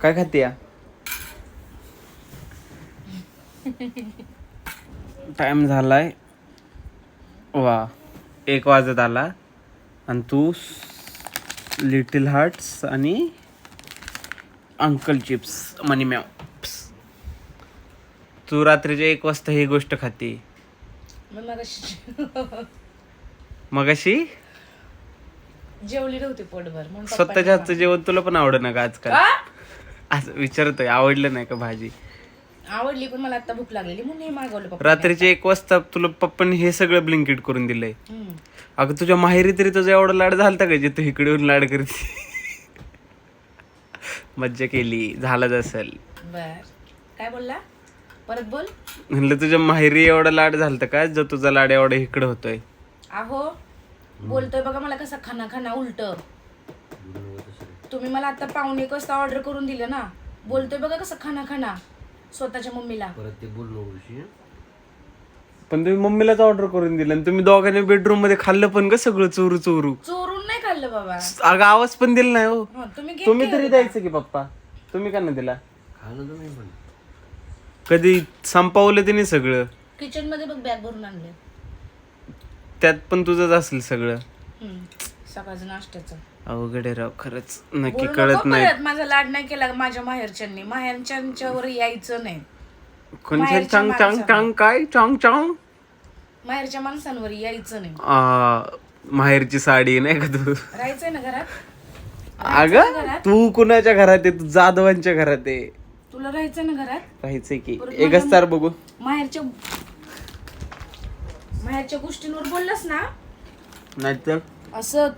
काय खाते या? टाइम झालाय वा 1 वाजत आला आणि तू लिटिल हार्ट्स आणि अंकल चिप्स मनी मॅव. तू रात्रीच्या 1 वाजता ही गोष्ट खाते. मगाशी जेवली नव्हती पोटभर म्हणून स्वतःच्या हातचं जेवण तुला पण आवडत ना का आजकाल? असं विचारतोय आवडलं नाही का भाजी? आवडली पण मला आता भूक लागलेली म्हणून हे मागवलं पप्पा. रात्रीच्या 1 वाजता तुला पप्पांनी हे सगळं ब्लिंकिट करून दिलंय. अगं तुझ्या माहेरी तरी तुझा एवढा लाड झालता का जे तू इकडे येऊन लाड करते? मज्जा केली झालंच असेल. बर काय बोलला परत बोल. म्हणलं तुझ्या माहेरी एवढा लाड झालता का जो तुझा लाड एवढा इकडे होतोय? अहो बोलतोय बघा मला कसं खाना खाना उलट. तुम्ही मला आता 1:45 वाजता ऑर्डर करून दिलं ना. बोलतोय बघा कसं खाना खाना स्वतःच्या मम्मीला. पण तुम्ही मम्मीलाच ऑर्डर करून दिलं आणि तुम्ही दोघांनी बेडरूम मध्ये खाल्लं पण का सगळं चोरू चोरू? चोरून नाही खाल्लं बाबा. अगं आवाज पण दिला नाही हो. तुम्ही तुम्ही तरी द्यायचं की पप्पा. तुम्ही का नाही दिला? कधी संपवलं तिने सगळं. किचन मध्ये बघ बॅग भरून आणले. त्यात पण तुझंच असेल सगळं. सकाळचं नाश्त्याचं. अवघड आहे राव खरंच. नक्की बोलू कळत नको नाही. परत. माझा लाड नाही केला माझ्या माहेरच्यांनी. माहेरच्यांच्यावर यायचं नाही. कोणच्या चांग चांग चांग काय चांग चांग माहेरच्या माणसांवर यायचं नाही. माहेरची साडी नाही का तू? राहायचंय ना घरात. अगं तू कुणाच्या घरात आहे? तू जाधवांच्या घरात आहे. तुला राहायचंय ना घरात. राहायचंय की एकच तार बघू. माहेरच्या गोष्टींवर बोललास ना नाहीतर असं तो